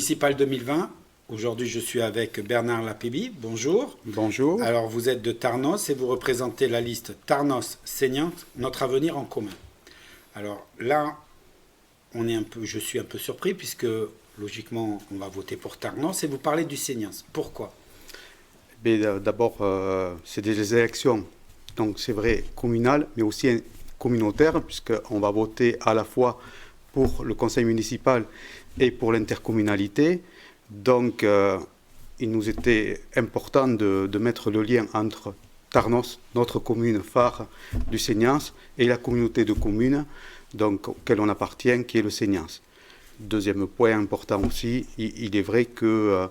municipales 2020. Aujourd'hui, je suis avec Bernard Lapéby. Bonjour. Bonjour. Alors, vous êtes de Tarnos et vous représentez la liste Tarnos-Seignance, notre avenir en commun. Alors là, je suis un peu surpris puisque logiquement, on va voter pour Tarnos et vous parlez du Seignance. Pourquoi? D'abord, c'est des élections, donc c'est vrai, communales, mais aussi communautaires, puisqu'on va voter à la fois pour le conseil municipal et pour l'intercommunalité. Donc, il nous était important de mettre le lien entre Tarnos, notre commune phare du Seignance, et la communauté de communes donc, auquel on appartient, qui est le Seignance. Deuxième point important aussi, il est vrai que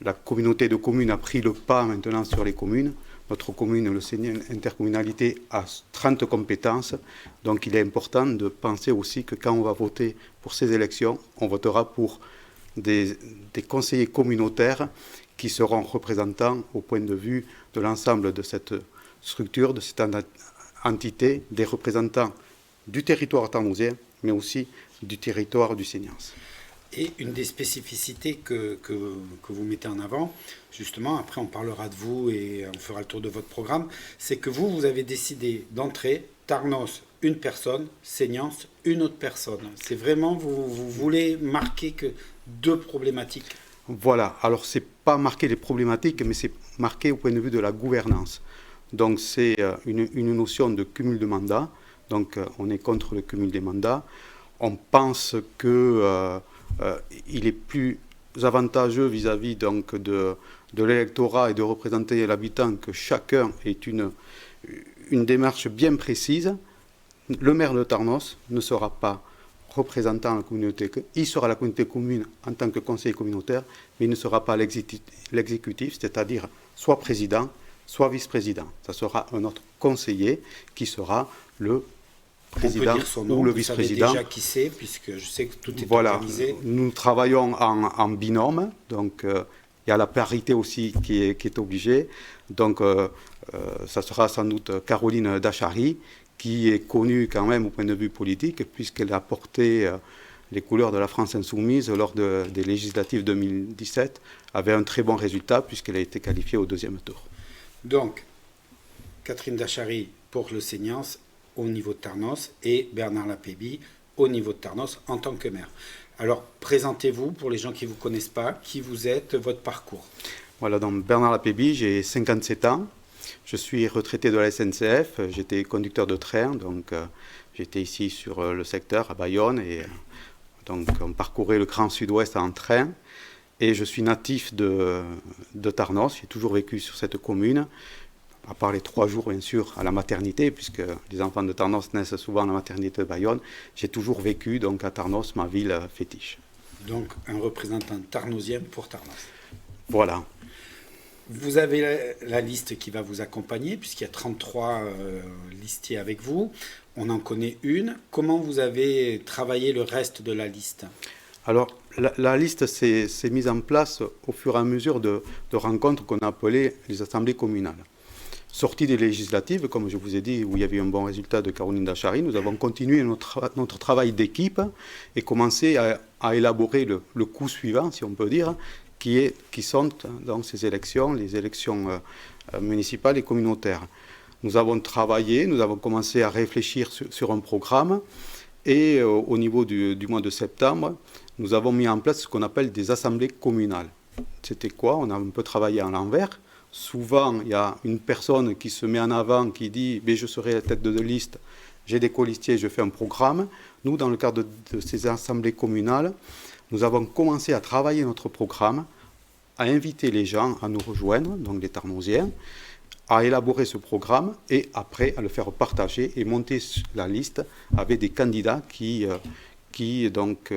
la communauté de communes a pris le pas maintenant sur les communes. Notre commune, le Seignance intercommunalité, a 30 compétences. Donc il est important de penser aussi que quand on va voter pour ces élections, on votera pour des conseillers communautaires qui seront représentants au point de vue de l'ensemble de cette structure, de cette entité, des représentants du territoire tarnosien, mais aussi du territoire du Seignance. Et une des spécificités que vous mettez en avant, justement, après on parlera de vous et on fera le tour de votre programme, c'est que vous avez décidé d'entrer Tarnos, une personne, Seignance, une autre personne. C'est vraiment, vous voulez marquer que deux problématiques. Voilà, alors c'est pas marquer les problématiques, mais c'est marqué au point de vue de la gouvernance. Donc c'est une notion de cumul de mandats, donc on est contre le cumul des mandats. On pense que il est plus avantageux vis-à-vis donc de l'électorat et de représenter l'habitant que chacun ait une démarche bien précise. Le maire de Tarnos ne sera pas représentant la communauté, il sera la communauté commune en tant que conseiller communautaire, mais il ne sera pas l'exécutif, c'est-à-dire soit président, soit vice-président. Ça sera un autre conseiller qui sera le président ou le vice-président. Vous savez déjà qui c'est, puisque je sais que tout est organisé. Nous travaillons en binôme, donc il y a la parité aussi qui est obligée. Donc ça sera sans doute Caroline Dachary, qui est connue quand même au point de vue politique, puisqu'elle a porté les couleurs de la France insoumise lors des législatives 2017, avait un très bon résultat, puisqu'elle a été qualifiée au deuxième tour. Donc, Catherine Dachary pour le Seignance au niveau de Tarnos et Bernard Lapéby au niveau de Tarnos en tant que maire. Alors, présentez-vous pour les gens qui ne vous connaissent pas, qui vous êtes, votre parcours. Voilà, donc Bernard Lapéby, j'ai 57 ans. Je suis retraité de la SNCF, j'étais conducteur de train, donc j'étais ici sur le secteur à Bayonne et donc on parcourait le Grand Sud-Ouest en train. Et je suis natif de Tarnos, j'ai toujours vécu sur cette commune, à part les 3 jours bien sûr à la maternité, puisque les enfants de Tarnos naissent souvent à la maternité de Bayonne. J'ai toujours vécu donc à Tarnos, ma ville fétiche. Donc un représentant tarnosien pour Tarnos. Voilà. Vous avez la liste qui va vous accompagner, puisqu'il y a 33 listiers avec vous. On en connaît une. Comment vous avez travaillé le reste de la liste? Alors, la liste s'est mise en place au fur et à mesure de rencontres qu'on a appelées les assemblées communales. Sortie des législatives, comme je vous ai dit, où il y avait un bon résultat de Caroline Dachary, nous avons continué notre travail d'équipe et commencé à élaborer le coup suivant, si on peut dire, qui sont dans ces élections, les élections municipales et communautaires. Nous avons travaillé, nous avons commencé à réfléchir sur un programme et au niveau du mois de septembre, nous avons mis en place ce qu'on appelle des assemblées communales. C'était quoi? On a un peu travaillé à l'envers. Souvent, il y a une personne qui se met en avant, qui dit « je serai la tête de liste, j'ai des colistiers, je fais un programme ». Nous, dans le cadre de ces assemblées communales, nous avons commencé à travailler notre programme, à inviter les gens à nous rejoindre, donc les Tarnosiens, à élaborer ce programme et après à le faire partager et monter la liste avec des candidats qui donc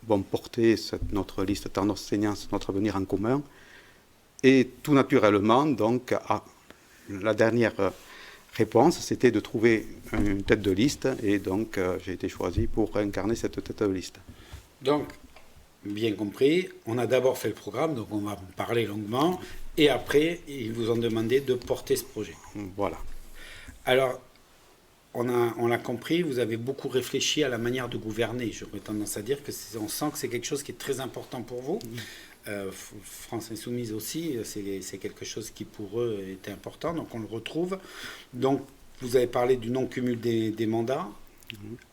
vont porter notre liste Tarnos Seignance, notre avenir en commun. Et tout naturellement, donc, la dernière réponse, c'était de trouver une tête de liste et donc j'ai été choisi pour incarner cette tête de liste. Donc, bien compris, on a d'abord fait le programme, donc on va en parler longuement, et après, ils vous ont demandé de porter ce projet. Voilà. Alors, on l'a compris, vous avez beaucoup réfléchi à la manière de gouverner. J'aurais tendance à dire on sent que c'est quelque chose qui est très important pour vous. France Insoumise aussi, c'est quelque chose qui pour eux était important, donc on le retrouve. Donc vous avez parlé du non-cumul des mandats,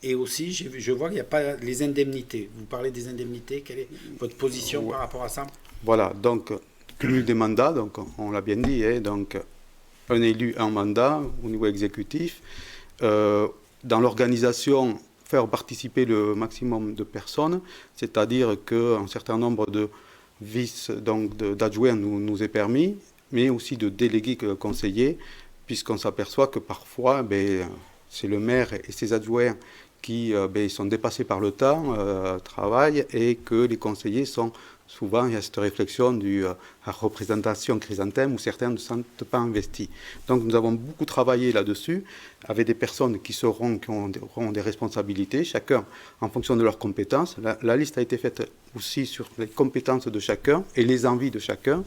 et aussi je vois qu'il n'y a pas les indemnités. Vous parlez des indemnités, quelle est votre position par rapport à ça? Voilà, donc cumul des mandats, donc on l'a bien dit, donc un élu, un mandat au niveau exécutif. Dans l'organisation, faire participer le maximum de personnes, c'est-à-dire qu'un certain nombre de donc d'adjoints nous est permis, mais aussi de délégués conseillers, puisqu'on s'aperçoit que parfois, c'est le maire et ses adjoints qui sont dépassés par le temps, travaillent, et que les conseillers sont souvent, il y a cette réflexion la représentation chrysanthème où certains ne se sentent pas investis. Donc nous avons beaucoup travaillé là-dessus avec des personnes qui auront des responsabilités, chacun en fonction de leurs compétences. La liste a été faite aussi sur les compétences de chacun et les envies de chacun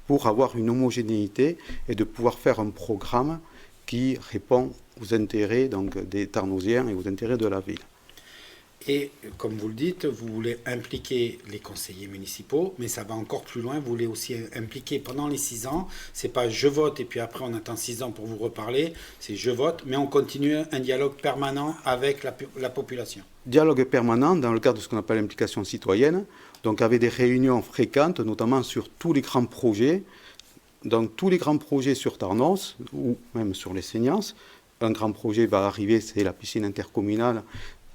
pour avoir une homogénéité et de pouvoir faire un programme qui répond aux intérêts donc, des Tarnosiens et aux intérêts de la ville. Et comme vous le dites, vous voulez impliquer les conseillers municipaux, mais ça va encore plus loin. Vous voulez aussi impliquer pendant les 6 ans. C'est pas je vote et puis après on attend 6 ans pour vous reparler. C'est je vote, mais on continue un dialogue permanent avec la population. Dialogue permanent dans le cadre de ce qu'on appelle l'implication citoyenne, donc avec des réunions fréquentes, notamment sur tous les grands projets. Donc tous les grands projets sur Tarnos, ou même sur les Seignances. Un grand projet va arriver, c'est la piscine intercommunale,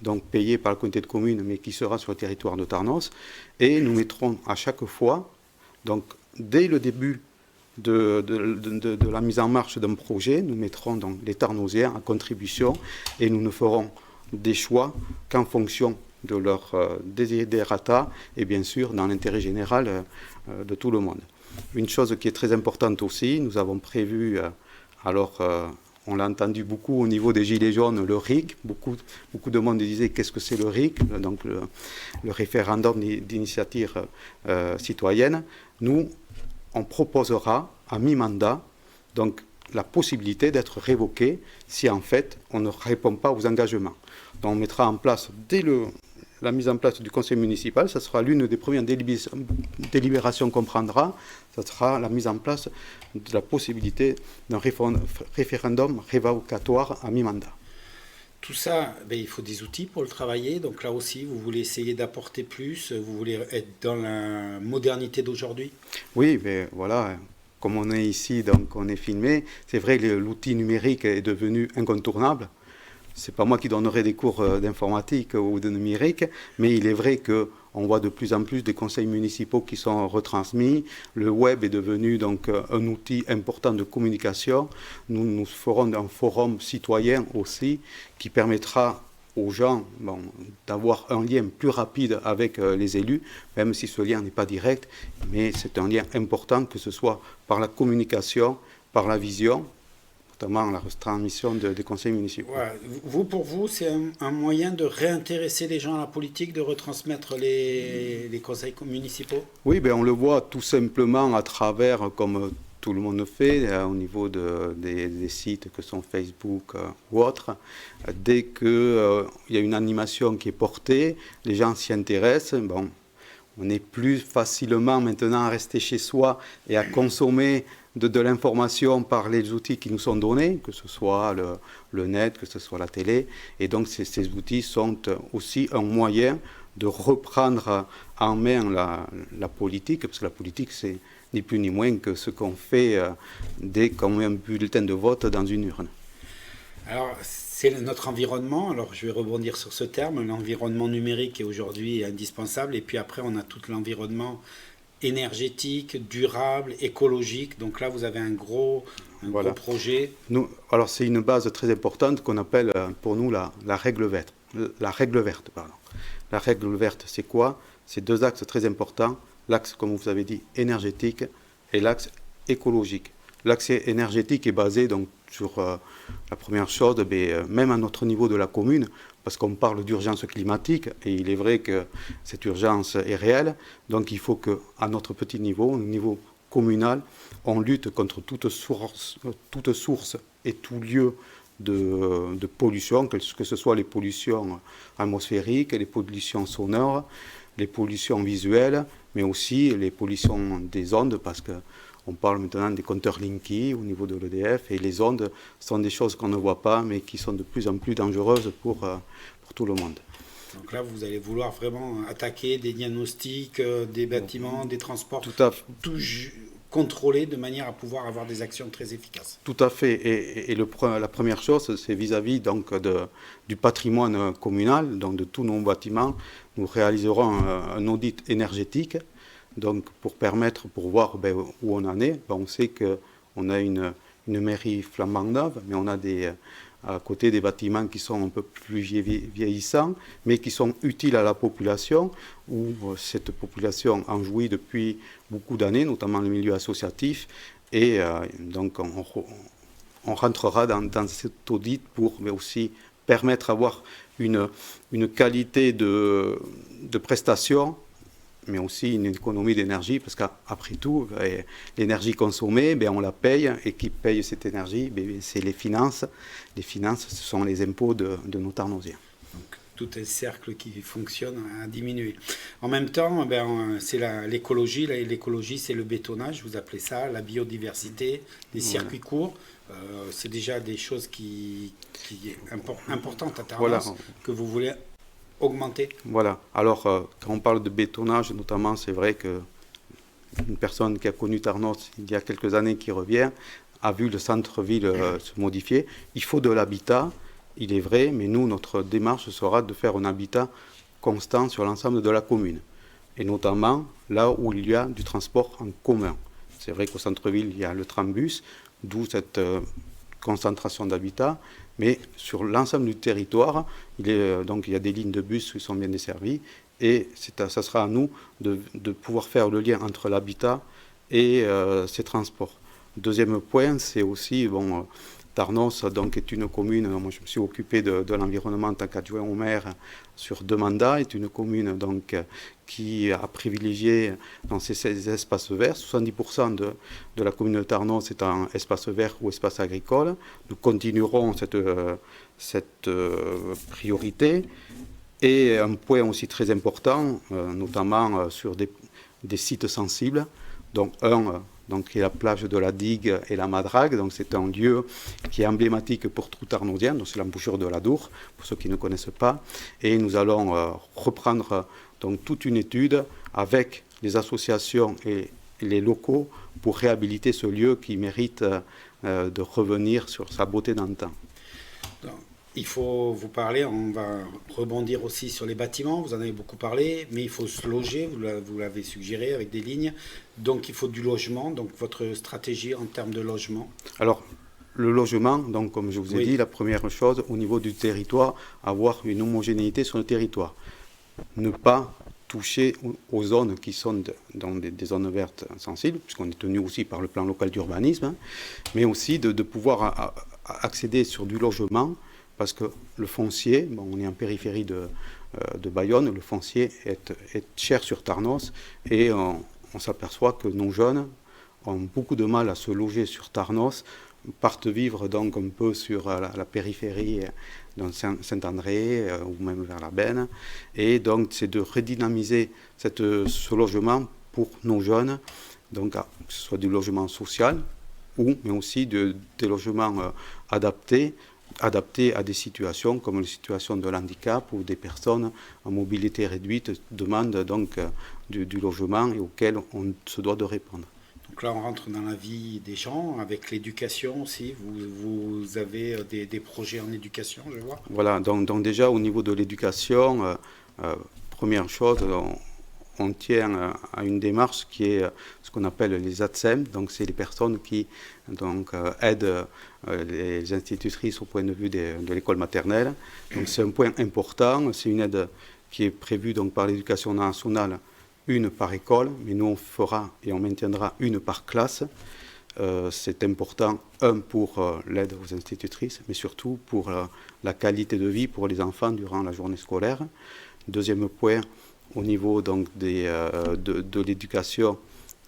donc payée par le comité de communes, mais qui sera sur le territoire de Tarnos. Et nous mettrons à chaque fois, donc dès le début de la mise en marche d'un projet, nous mettrons donc les Tarnosiens en contribution et nous ne ferons des choix qu'en fonction de leur desiderata et bien sûr dans l'intérêt général de tout le monde. Une chose qui est très importante aussi, nous avons prévu, on l'a entendu beaucoup au niveau des Gilets jaunes, le RIC. Beaucoup de monde disait qu'est-ce que c'est le RIC, donc le référendum d'initiative citoyenne. Nous, on proposera à mi-mandat donc, la possibilité d'être révoqué si en fait on ne répond pas aux engagements. Donc on mettra en place dès la mise en place du conseil municipal, ça sera l'une des premières délibérations qu'on prendra, ça sera la mise en place de la possibilité d'un référendum révocatoire à mi-mandat. Tout ça, il faut des outils pour le travailler, donc là aussi vous voulez essayer d'apporter plus, vous voulez être dans la modernité d'aujourd'hui? Oui, mais voilà, comme on est ici, donc on est filmé, c'est vrai que l'outil numérique est devenu incontournable. Ce n'est pas moi qui donnerai des cours d'informatique ou de numérique, mais il est vrai qu'on voit de plus en plus des conseils municipaux qui sont retransmis. Le web est devenu donc un outil important de communication. Nous ferons un forum citoyen aussi qui permettra aux gens d'avoir un lien plus rapide avec les élus, même si ce lien n'est pas direct, mais c'est un lien important, que ce soit par la communication, par la vision, notamment la transmission des conseils municipaux. Voilà. Pour vous, c'est un moyen de réintéresser les gens à la politique, de retransmettre les conseils municipaux? Oui, on le voit tout simplement à travers, comme tout le monde le fait, au niveau des sites que sont Facebook ou autres. Dès qu'il y a une animation qui est portée, les gens s'y intéressent. On est plus facilement maintenant à rester chez soi et à consommer de l'information par les outils qui nous sont donnés, que ce soit le net, que ce soit la télé. Et donc ces outils sont aussi un moyen de reprendre en main la politique, parce que la politique, c'est ni plus ni moins que ce qu'on fait dès qu'on met un bulletin de vote dans une urne. Alors, c'est notre environnement. Alors, je vais rebondir sur ce terme. L'environnement numérique est aujourd'hui indispensable. Et puis après, on a tout l'environnement énergétique, durable, écologique. Donc là, vous avez un gros projet. Alors, c'est une base très importante qu'on appelle pour nous la règle verte. La règle verte, pardon. La règle verte, c'est quoi? C'est 2 axes très importants. L'axe, comme vous avez dit, énergétique et l'axe écologique. L'axe énergétique est basé donc, sur la première chose, même à notre niveau de la commune, parce qu'on parle d'urgence climatique, et il est vrai que cette urgence est réelle, donc il faut qu'à notre petit niveau, au niveau communal, on lutte contre toute source et tout lieu de pollution, que ce soit les pollutions atmosphériques, les pollutions sonores, les pollutions visuelles, mais aussi les pollutions des ondes, parce qu'on parle maintenant des compteurs Linky au niveau de l'EDF, et les ondes sont des choses qu'on ne voit pas, mais qui sont de plus en plus dangereuses pour tout le monde. Donc là, vous allez vouloir vraiment attaquer des diagnostics, des bâtiments, des transports, tout contrôler de manière à pouvoir avoir des actions très efficaces. Tout à fait. Et la première chose, c'est vis-à-vis donc du patrimoine communal, donc de tous nos bâtiments. Nous réaliserons un audit énergétique, donc pour voir où on en est. On sait qu'on a une mairie flambant neuve, mais on a à côté des bâtiments qui sont un peu plus vieillissants, mais qui sont utiles à la population, où cette population en jouit depuis beaucoup d'années, notamment le milieu associatif, et donc on rentrera dans cet audit pour aussi permettre d'avoir une qualité de prestation, mais aussi une économie d'énergie, parce qu'après tout, l'énergie consommée, on la paye, et qui paye cette énergie, c'est les finances. Les finances, ce sont les impôts de nos Tarnosiens. Donc, tout est cercle qui fonctionne à diminuer. En même temps, c'est l'écologie. L'écologie, c'est le bétonnage, vous appelez ça, la biodiversité, les circuits courts. C'est déjà des choses qui importantes à Tarnos, que vous voulez augmenter. Voilà. Alors, quand on parle de bétonnage, notamment, c'est vrai qu'une personne qui a connu Tarnos il y a quelques années, qui revient, a vu le centre-ville se modifier. Il faut de l'habitat, il est vrai, mais nous, notre démarche sera de faire un habitat constant sur l'ensemble de la commune. Et notamment là où il y a du transport en commun. C'est vrai qu'au centre-ville, il y a le trambus, d'où cette concentration d'habitat. Mais sur l'ensemble du territoire, donc il y a des lignes de bus qui sont bien desservies, et ça sera à nous de pouvoir faire le lien entre l'habitat et ces transports. Deuxième point, c'est aussi, Tarnos donc, est une commune, moi je me suis occupé de l'environnement en tant qu'adjoint au maire sur 2 mandats, est une commune donc, qui a privilégié dans ces espaces verts. 70% de la commune de Tarnos est en espace vert ou espace agricole. Nous continuerons cette priorité. Et un point aussi très important, notamment sur des sites sensibles, donc qui est la plage de la Digue et la Madrague. Donc c'est un lieu qui est emblématique pour tout Tarnosien, donc c'est l'embouchure de la Dour, pour ceux qui ne connaissent pas. Et nous allons reprendre donc toute une étude avec les associations et les locaux pour réhabiliter ce lieu qui mérite de revenir sur sa beauté d'antan. Il faut vous parler, on va rebondir aussi sur les bâtiments, vous en avez beaucoup parlé, mais il faut se loger, vous l'avez suggéré avec des lignes, donc il faut du logement, donc votre stratégie en termes de logement. Alors, le logement, donc comme je vous ai dit, la première chose, au niveau du territoire, avoir une homogénéité sur le territoire. Ne pas toucher aux zones qui sont dans des zones vertes sensibles, puisqu'on est tenu aussi par le plan local d'urbanisme, mais aussi de pouvoir accéder sur du logement, parce que le foncier, on est en périphérie de Bayonne, le foncier est cher sur Tarnos, et on s'aperçoit que nos jeunes ont beaucoup de mal à se loger sur Tarnos, partent vivre donc un peu sur la périphérie dans Saint-André ou même vers la Benne, et donc c'est de redynamiser ce logement pour nos jeunes, donc que ce soit du logement social, mais aussi des logements adaptés à des situations comme les situations de handicap ou des personnes en mobilité réduite demandent donc du logement et auquel on se doit de répondre. Donc là, on rentre dans la vie des gens, avec l'éducation aussi. Vous avez des projets en éducation, je vois. Voilà, donc déjà au niveau de l'éducation, première chose, on tient à une démarche qui est ce qu'on appelle les ATSEM, donc c'est les personnes qui aident les institutrices au point de vue de l'école maternelle. Donc c'est un point important, c'est une aide qui est prévue donc, par l'éducation nationale, une par école, mais nous on fera et on maintiendra une par classe. C'est important, pour l'aide aux institutrices, mais surtout pour la qualité de vie pour les enfants durant la journée scolaire. Deuxième point, au niveau donc, de l'éducation,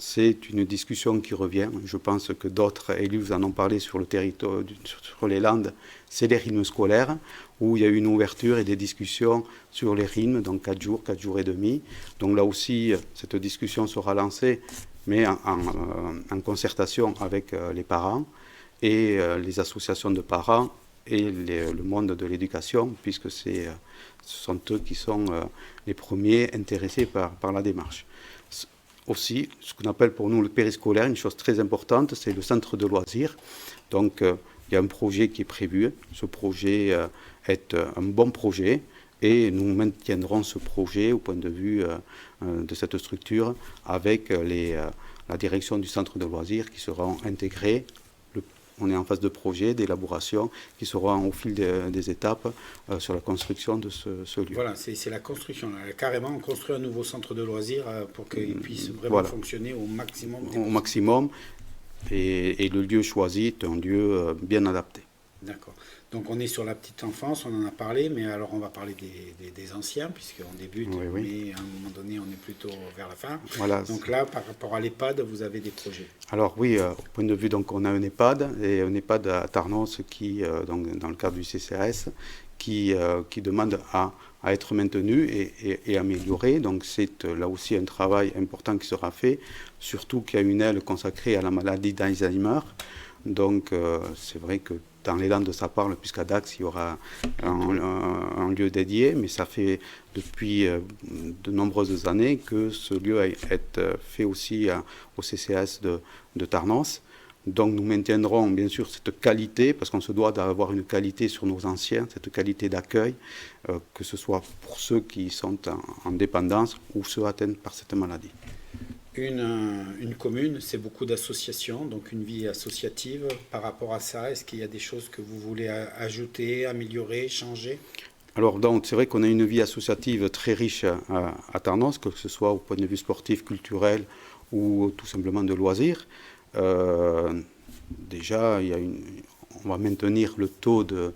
c'est une discussion qui revient. Je pense que d'autres élus vous en ont parlé sur le territoire, sur les Landes. C'est les rythmes scolaires, où il y a eu une ouverture et des discussions sur les rythmes, donc 4 jours et demi. Donc là aussi, cette discussion sera lancée, mais en concertation avec les parents et les associations de parents et le monde de l'éducation, puisque ce sont eux qui sont les premiers intéressés par la démarche. Aussi, ce qu'on appelle pour nous le périscolaire, une chose très importante, c'est le centre de loisirs. Donc, il y a un projet qui est prévu. Ce projet est un bon projet et nous maintiendrons ce projet au point de vue de cette structure avec la direction du centre de loisirs qui seront intégrés. On est en phase de projet, d'élaboration, qui seront au fil des étapes sur la construction de ce lieu. Voilà, c'est la construction. Là. Carrément, on construit un nouveau centre de loisirs pour qu'il puisse vraiment fonctionner au maximum. Au maximum. Et le lieu choisi est un lieu bien adapté. D'accord. Donc on est sur la petite enfance, on en a parlé, mais alors on va parler des anciens, puisqu'on débute, mais à un moment donné on est plutôt vers la fin. Voilà. Donc là, par rapport à l'EHPAD, vous avez des projets? Alors oui, au point de vue, donc, on a un EHPAD, et un EHPAD à Tarnos, donc, dans le cadre du CCAS, qui demande à être maintenu et amélioré. Donc c'est là aussi un travail important qui sera fait, surtout qu'il y a une aile consacrée à la maladie d'Alzheimer. Donc c'est vrai que dans les Landes, ça parle, puisqu'à Dax, il y aura un lieu dédié, mais ça fait depuis de nombreuses années que ce lieu est fait aussi au CCAS de Tarnos. Donc nous maintiendrons bien sûr cette qualité, parce qu'on se doit d'avoir une qualité sur nos anciens, cette qualité d'accueil, que ce soit pour ceux qui sont en dépendance ou ceux atteints par cette maladie. Une commune, c'est beaucoup d'associations, donc une vie associative. Par rapport à ça, est-ce qu'il y a des choses que vous voulez ajouter, améliorer, changer? Alors donc c'est vrai qu'on a une vie associative très riche à Tarnos, que ce soit au point de vue sportif, culturel ou tout simplement de loisirs. Déjà, on va maintenir le taux de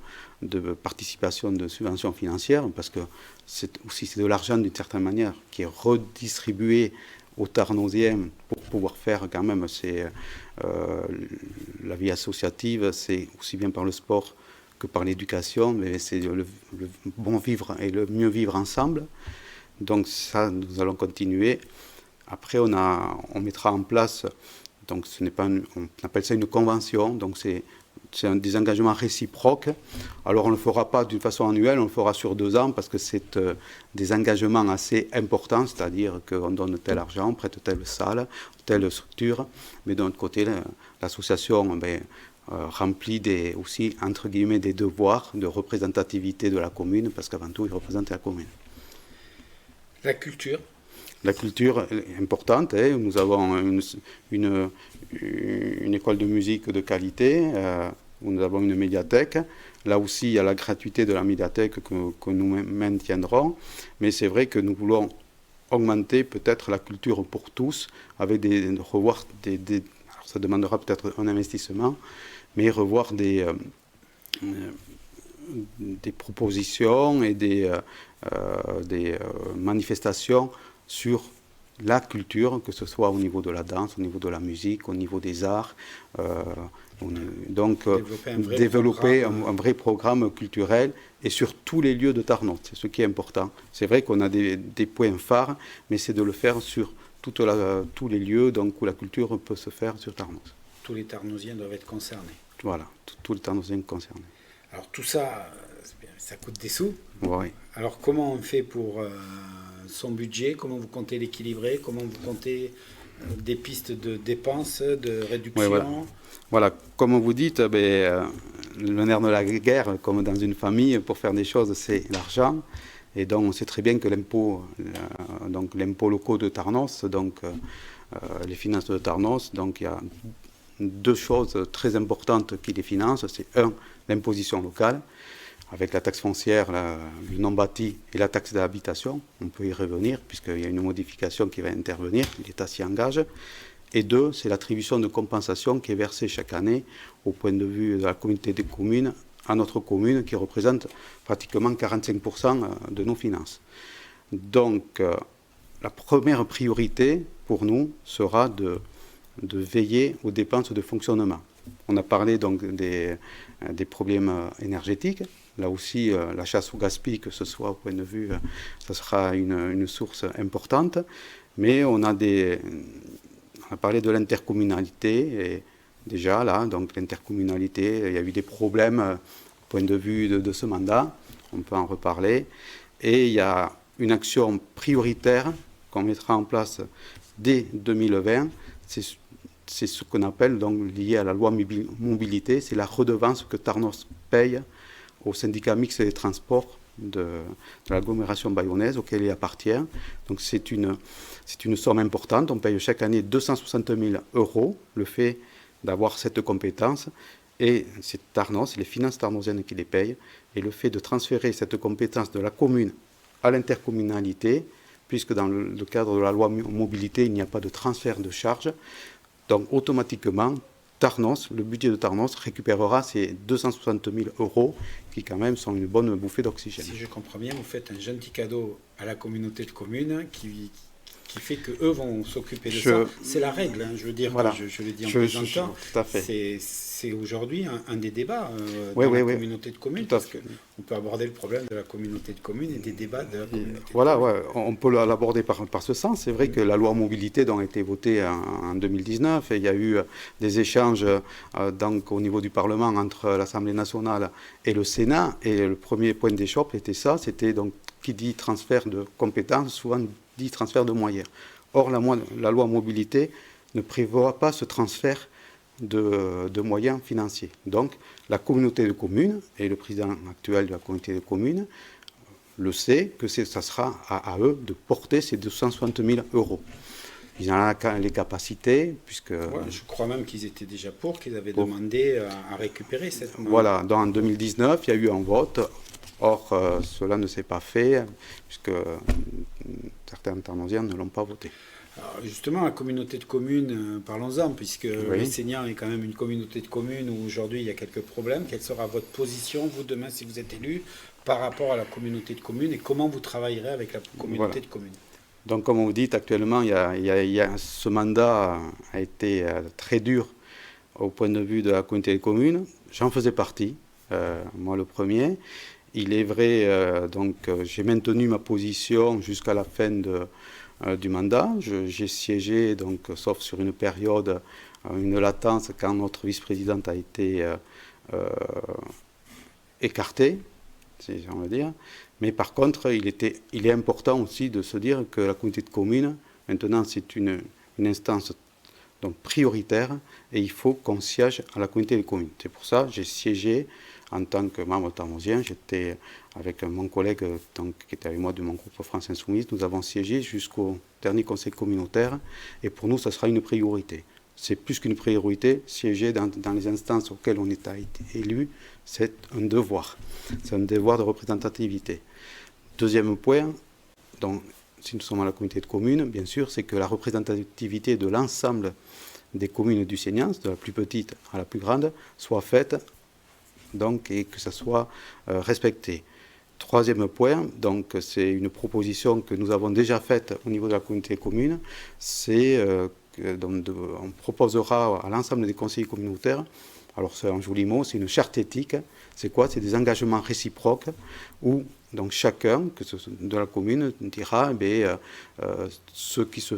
participation de subventions financières, parce que c'est de l'argent d'une certaine manière qui est redistribué aux Tarnosiens pour pouvoir faire quand même la vie associative, c'est aussi bien par le sport que par l'éducation, mais c'est le bon vivre et le mieux vivre ensemble. Donc ça, nous allons continuer. Après, on mettra en place, donc on appelle ça une convention, donc c'est des engagements réciproques. Alors on ne le fera pas d'une façon annuelle, on le fera sur 2 ans, parce que c'est des engagements assez importants, c'est-à-dire qu'on donne tel argent, on prête telle salle, telle structure, mais d'un autre côté, l'association remplit aussi, entre guillemets, des devoirs de représentativité de la commune, parce qu'avant tout, il représente la commune. La culture. La culture est importante. Nous avons une école de musique de qualité, où nous avons une médiathèque. Là aussi, il y a la gratuité de la médiathèque que nous maintiendrons. Mais c'est vrai que nous voulons augmenter peut-être la culture pour tous, avec alors ça demandera peut-être un investissement, mais revoir des propositions et des manifestations sur la culture, que ce soit au niveau de la danse, au niveau de la musique, au niveau des arts. Donc, développer un vrai programme culturel et sur tous les lieux de Tarnos. C'est ce qui est important. C'est vrai qu'on a des points phares, mais c'est de le faire sur tous les lieux donc, où la culture peut se faire sur Tarnos. Tous les Tarnosiens doivent être concernés. Voilà, tous les Tarnosiens concernés. Alors tout ça, ça coûte des sous. Oui. Alors comment on fait pour son budget? Comment vous comptez l'équilibrer? Comment vous comptez des pistes de dépenses, de réduction? Oui, voilà, comme vous dites, le nerf de la guerre, comme dans une famille, pour faire des choses, c'est l'argent. Et donc, on sait très bien que l'impôt locaux de Tarnos, donc les finances de Tarnos, donc il y a 2 choses très importantes qui les financent. C'est l'imposition locale, avec la taxe foncière, le non bâti et la taxe d'habitation. On peut y revenir, puisqu'il y a une modification qui va intervenir, l'État s'y engage. Et 2, c'est l'attribution de compensation qui est versée chaque année au point de vue de la communauté des communes à notre commune, qui représente pratiquement 45% de nos finances. Donc, la première priorité, pour nous, sera de veiller aux dépenses de fonctionnement. On a parlé donc des problèmes énergétiques. Là aussi, la chasse au gaspillage, que ce soit au point de vue, ça sera une source importante. Mais on a parlé de l'intercommunalité, et déjà là, donc l'intercommunalité, il y a eu des problèmes au point de vue de ce mandat, on peut en reparler. Et il y a une action prioritaire qu'on mettra en place dès 2020, c'est ce qu'on appelle, donc lié à la loi mobilité, c'est la redevance que Tarnos paye au syndicat mixte des transports de l'agglomération bayonnaise auquel il appartient. Donc c'est une somme importante, on paye chaque année 260 000 euros, le fait d'avoir cette compétence, et c'est Tarnos, les finances tarnosiennes qui les payent, et le fait de transférer cette compétence de la commune à l'intercommunalité, puisque dans le cadre de la loi mobilité, il n'y a pas de transfert de charges, donc automatiquement, Tarnos, le budget de Tarnos récupérera ces 260 000 euros qui quand même sont une bonne bouffée d'oxygène. Si je comprends bien, vous faites un gentil cadeau à la communauté de communes qui fait qu'eux vont s'occuper de ça. C'est la règle, hein, je veux dire, voilà. je le dis en plaisantant. Tout à fait. C'est aujourd'hui un des débats dans la communauté de communes, parce qu'on peut aborder le problème de la communauté de communes et des débats de la communauté de communes. On peut l'aborder par ce sens. C'est vrai que la loi mobilité a été votée en 2019 et il y a eu des échanges donc, au niveau du Parlement entre l'Assemblée nationale et le Sénat. Et le premier point d'échoppe était ça, c'était donc qui dit transfert de compétences, souvent dit transfert de moyens. Or, la loi mobilité ne prévoit pas ce transfert de moyens financiers. Donc, la communauté de communes, et le président actuel de la communauté de communes le sait, que ça sera à eux de porter ces 260 000 euros. Ils en ont les capacités, puisque... Ouais, je crois même qu'ils étaient déjà qu'ils avaient demandé à récupérer cette... Voilà, en 2019, il y a eu un vote. Or, cela ne s'est pas fait, puisque certains Tarnosiens ne l'ont pas voté. Alors justement, la communauté de communes, parlons-en, puisque les Seigneurs est quand même une communauté de communes où aujourd'hui il y a quelques problèmes. Quelle sera votre position, vous, demain, si vous êtes élu, par rapport à la communauté de communes, et comment vous travaillerez avec la communauté de communes? Donc, comme vous dites, actuellement, ce mandat a été très dur au point de vue de la communauté de communes. J'en faisais partie, moi le premier. Il est vrai, donc j'ai maintenu ma position jusqu'à la fin du mandat. J'ai siégé, donc, sauf sur une période, une latence, quand notre vice-présidente a été écartée, si on veut dire. Mais par contre, il est important aussi de se dire que la communauté de communes, maintenant, c'est une instance donc, prioritaire, et il faut qu'on siège à la communauté de communes. C'est pour ça que j'ai siégé en tant que membre tarnosien. J'étais avec mon collègue donc, qui était avec moi de mon groupe France Insoumise. Nous avons siégé jusqu'au dernier conseil communautaire, et pour nous, ça sera une priorité. C'est plus qu'une priorité, siéger dans les instances auxquelles on est élu, c'est un devoir. C'est un devoir de représentativité. Deuxième point, donc, si nous sommes à la communauté de communes, bien sûr, c'est que la représentativité de l'ensemble des communes du Seignance, de la plus petite à la plus grande, soit faite donc, et que ça soit respecté. Troisième point, donc, c'est une proposition que nous avons déjà faite au niveau de la communauté de communes, c'est on proposera à l'ensemble des conseillers communautaires, alors c'est un joli mot, c'est une charte éthique. C'est quoi? C'est des engagements réciproques où donc chacun de la commune dira ce qui se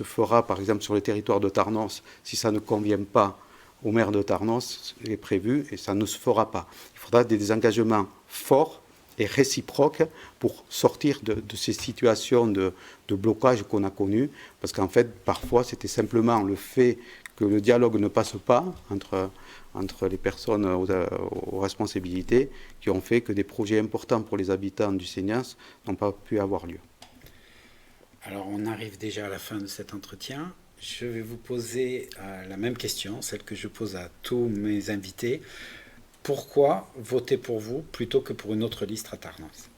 fera par exemple sur le territoire de Tarnos, si ça ne convient pas au maire de Tarnos, est prévu et ça ne se fera pas. Il faudra des engagements forts et réciproques pour sortir de ces situations de blocage qu'on a connues, parce qu'en fait parfois c'était simplement le fait que le dialogue ne passe pas entre les personnes aux responsabilités qui ont fait que des projets importants pour les habitants du Seignance n'ont pas pu avoir lieu. Alors on arrive déjà à la fin de cet entretien. Je vais vous poser la même question, celle que je pose à tous mes invités. Pourquoi voter pour vous plutôt que pour une autre liste à Tarnos?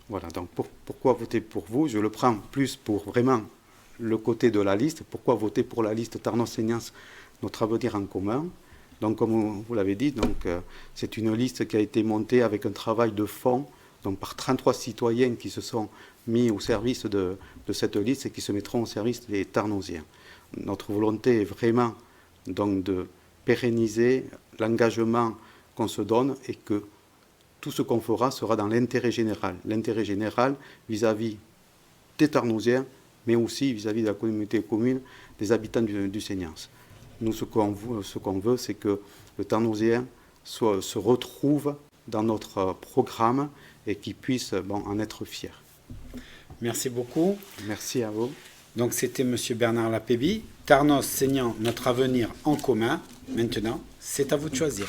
Voilà, donc pourquoi voter pour vous? Je le prends plus pour vraiment le côté de la liste. Pourquoi voter pour la liste Tarnos-Seignance, notre avenir en commun? Donc, comme vous l'avez dit, c'est une liste qui a été montée avec un travail de fond donc par 33 citoyens qui se sont mis au service de de cette liste et qui se mettront au service des Tarnosiens. Notre volonté est vraiment donc de pérenniser l'engagement qu'on se donne et que tout ce qu'on fera sera dans l'intérêt général. L'intérêt général vis-à-vis des Tarnosiens, mais aussi vis-à-vis de la communauté commune, des habitants du Seignance. Nous, ce qu'on veut, c'est que le Tarnosien se retrouve dans notre programme et qu'il puisse en être fier. Merci beaucoup. Merci à vous. Donc c'était M. Bernard Lapéby. Tarnos, Seignan, notre avenir en commun. Maintenant, c'est à vous de choisir.